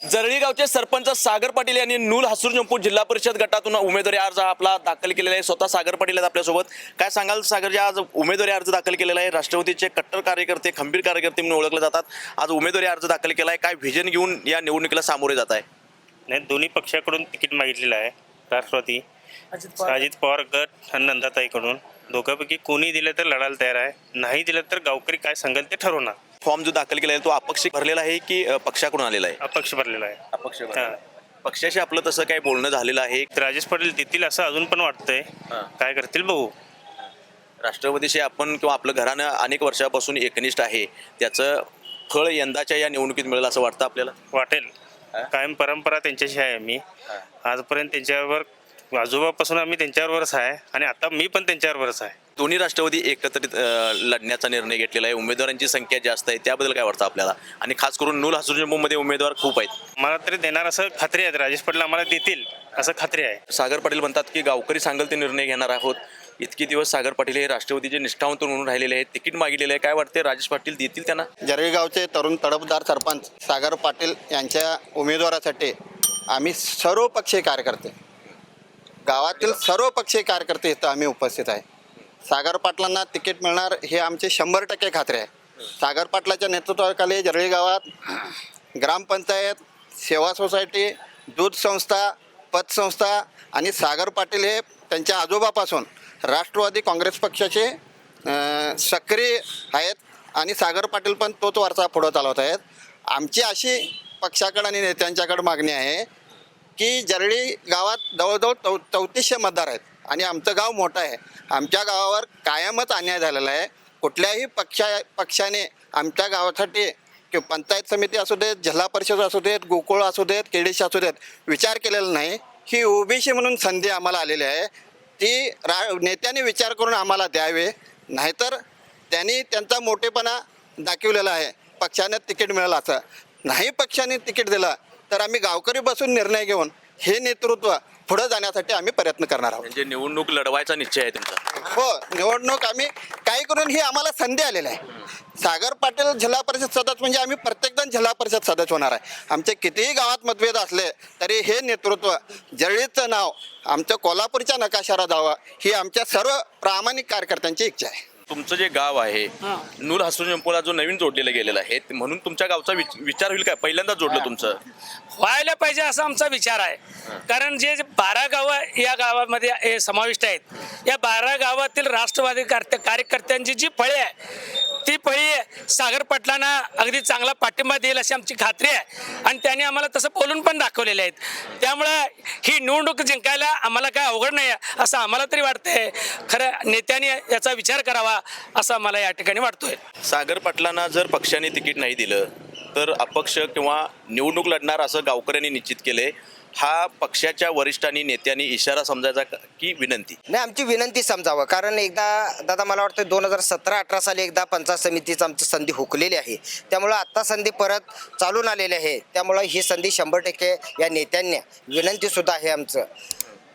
जरळी गावचे सरपंच सागर पाटील यांनी नूल हसूर जिल्हा परिषद गटातून उमेदवारी अर्ज आपला दाखल केलेला आहे। स्वतः सागर पाटील आहेत आपल्यासोबत। काय सांगाल सागर, आज उमेदवारी अर्ज दाखल केलेला आहे। राष्ट्रवादीचे कट्टर कार्यकर्ते, खंबीर कार्यकर्ते म्हणून ओळखले जातात। आज उमेदवारी अर्ज दाखल केला आहे, काय व्हिजन घेऊन या निवडणुकीला सामोरे जात आहे? नाही, दोन्ही पक्षाकडून तिकीट मागितलेलं आहे। राष्ट्रवादी अजित पवार गट आणि नंदाताईकडून दोघांपैकी कोणी दिलं तर लढायला तयार आहे, नाही दिलं तर गावकरी काय सांगेल ते ठरवणार। फॉर्म जो दाखल केला आहे तो अपक्ष भरलेला आहे की पक्षाकडून आलेला आहे? अपक्ष भरलेला आहे। अपक्ष पक्षाशी आपलं तसं काही बोलणं झालेलं आहे? राजेश पाटील देतील असं अजून पण वाटतंय, काय करतील बघू। राष्ट्रवादीशी आपण किंवा आपलं घराणं अनेक वर्षापासून एकनिष्ठ आहे, त्याचं फळ यंदाच्या या निवडणुकीत मिळेल असं वाटतं आपल्याला? वाटेल, कायम परंपरा त्यांच्याशी आहे। आम्ही आजपर्यंत त्यांच्यावर, आजोबापासून आम्ही त्यांच्यावरच आहे आणि आता मी पण त्यांच्यावरच आहे। दोन्ही राष्ट्रवादी एकत्रित लढण्याचा निर्णय घेतलेला आहे। उमेदवारांची संख्या जास्त आहे, त्याबद्दल काय वाटतं आपल्याला? आणि खास करून नूल हसूर उमेदवार खूप आहेत। मला तरी देणार असं खात्री आहे, राजेश पाटील आम्हाला देतील असं खात्री आहे। सागर पाटील म्हणतात की गावकरी सांगेल ते निर्णय घेणार आहोत। इतके दिवस सागर पाटील हे राष्ट्रवादीचे निष्ठावंत म्हणून राहिलेले आहेत, तिकीट मागितलेलं आहे। काय वाटते, राजेश पाटील देतील त्यांना? जरळी गावचे तरुण तडफदार सरपंच सागर पाटील यांच्या उमेदवारासाठी आम्ही सर्व पक्षीय कार्यकर्ते, गावातील सर्व पक्षीय कार्यकर्ते इथं आम्ही उपस्थित आहे। सागर पाटलांना तिकीट मिळणार हे आमचे 100% खात्री आहे। सागर पाटलाच्या नेतृत्वाखाली जरळी गावात ग्रामपंचायत, सेवा सोसायटी, दूध संस्था, पतसंस्था आणि सागर पाटील हे त्यांच्या आजोबापासून राष्ट्रवादी काँग्रेस पक्षाचे सक्रिय आहेत आणि सागर पाटील पण तोच वारसा पुढं चालवत आहेत। आमची अशी पक्षाकडे आणि नेत्यांच्याकडे मागणी आहे की जरळी गावात जवळजवळ 3400 मतदार आहेत आणि आमचं गाव मोठं आहे। आमच्या गावावर कायमच अन्याय झालेला आहे। कुठल्याही पक्षाने आमच्या गावासाठी किंवा पंचायत समिती असू देत, जिल्हा परिषद असू देत, गोकुळ असू देत, केडीसी असू देत, विचार केलेला नाही। ही ओबीसी म्हणून संधी आम्हाला आलेली आहे, ती नेत्यांनी विचार करून आम्हाला द्यावे, नाहीतर त्यांनी त्यांचा मोठेपणा दाखवलेला आहे। पक्षाने तिकीट मिळालं असं नाही, पक्षाने तिकीट दिलं तर आम्ही गावकरी बसून निर्णय घेऊन हे नेतृत्व पुढे जाण्यासाठी आम्ही प्रयत्न करणार आहोत। म्हणजे निवडणूक लढवायचा निश्चय आहे तुमचा? हो, निवडणूक आम्ही काही करून ही आम्हाला संधी आलेली आहे। सागर पाटील जिल्हा परिषद सदस्य म्हणजे आम्ही प्रत्येकजण जिल्हा परिषद सदस्य होणार आहे। आमचे कितीही गावात मतभेद असले तरी हे नेतृत्व, जरळीचं नाव आमचं कोल्हापूरच्या नकाशाला जावं ही आमच्या सर्व प्रामाणिक कार्यकर्त्यांची इच्छा आहे। तुमचं जे गाव आहे नूल हसूर जो नवीन जोडलेलं गेलेलं आहे, म्हणून तुमच्या गावचा विचार होईल काय? पहिल्यांदा जोडलं तुमचं? व्हायला पाहिजे असा आमचा विचार आहे, कारण जे 12 गावं या गावामध्ये समाविष्ट आहेत, या 12 गावातील राष्ट्रवादी कार्यकर्त्यांची जी फळी आहे ती फळी सागर पाटलांना अगदी चांगला पाठिंबा देईल अशी आमची खात्री आहे आणि त्यांनी आम्हाला तसं बोलून पण दाखवलेले आहेत। त्यामुळं ही निवडणूक जिंकायला आम्हाला काय अवघड नाही आहे असं आम्हाला तरी वाटतंय। खरं नेत्यांनी याचा विचार करावा असं मला या ठिकाणी वाटतोय। सागर पाटलांना जर पक्षाने तिकीट नाही दिलं तर अपक्ष किंवा निवडणूक लढणार असं गावकऱ्यांनी निश्चित केलंय। हा पक्षाच्या वरिष्ठांनी, नेत्यांनी इशारा समजायचा की विनंती? नाही, आमची विनंती समजावं, कारण एकदा दादा मला वाटतं 2017-18 साली एकदा पंचायत समितीचं आमची संधी हुकलेली आहे, त्यामुळं आत्ता संधी परत चालून आलेली आहे। त्यामुळं ही संधी 100% या नेत्यांनी, विनंतीसुद्धा आहे आमचं,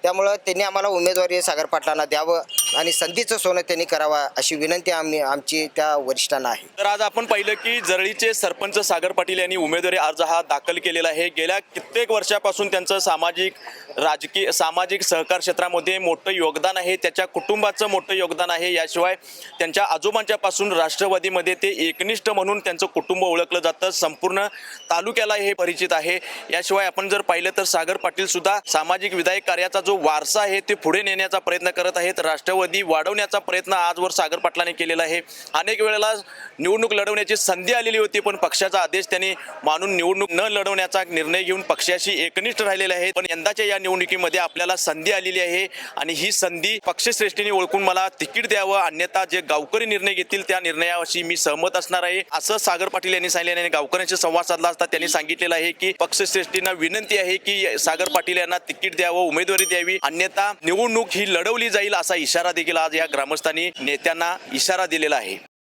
त्यामुळं त्यांनी आम्हाला उमेदवारी सागर पाटलांना द्यावं आणि संधीचं सोनं त्यांनी करावं अशी विनंती आमची त्या वरिष्ठांना आहे। तर आज आपण पाहिलं की जरळीचे सरपंच सागर पाटील यांनी उमेदवारी अर्ज हा दाखल केलेला आहे। गेल्या कित्येक वर्षापासून त्यांचं सामाजिक सहकार क्षेत्रामध्ये मोठं योगदान आहे, त्याच्या कुटुंबाचं मोठं योगदान आहे। याशिवाय त्यांच्या आजोबांच्यापासून राष्ट्रवादीमध्ये ते एकनिष्ठ म्हणून त्यांचं कुटुंब ओळखलं जातं, संपूर्ण तालुक्याला हे परिचित आहे। याशिवाय आपण जर पाहिलं तर सागर पाटील सुद्धा सामाजिक विधायक कार्याचा जो वारसा आहे ते पुढे नेण्याचा प्रयत्न करत आहेत। राष्ट्रवादी वाढवण्याचा प्रयत्न आजवर सागर पाटलांनी केलेला आहे। अनेक वेळेला निवडणूक लढवण्याची संधी आलेली होती, पण पक्षाचा आदेश त्यांनी मानून निवडणूक न लढवण्याचा निर्णय घेऊन पक्षाशी एकनिष्ठ राहिलेले आहेत। पण यंदाच्या या निवडणुकीमध्ये आपल्याला संधी आलेली आहे आणि ही संधी पक्षश्रेष्ठींनी ओळखून मला तिकीट द्यावं, अन्यथा जे गावकरी निर्णय घेतील त्या निर्णयाशी मी सहमत असणार आहे असं सागर पाटील यांनी सांगितले। आणि गावकऱ्यांशी संवाद साधला असता त्यांनी सांगितलेलं आहे की पक्षश्रेष्ठींना विनंती आहे की सागर पाटील यांना तिकीट द्यावं, उमेदवारी द्यावी, अन्यथा निवडणूक ही लढवली जाईल असा इशारा देखील आज या ग्रामस्थांनी नेत्यांना इशारा दिलेला आहे।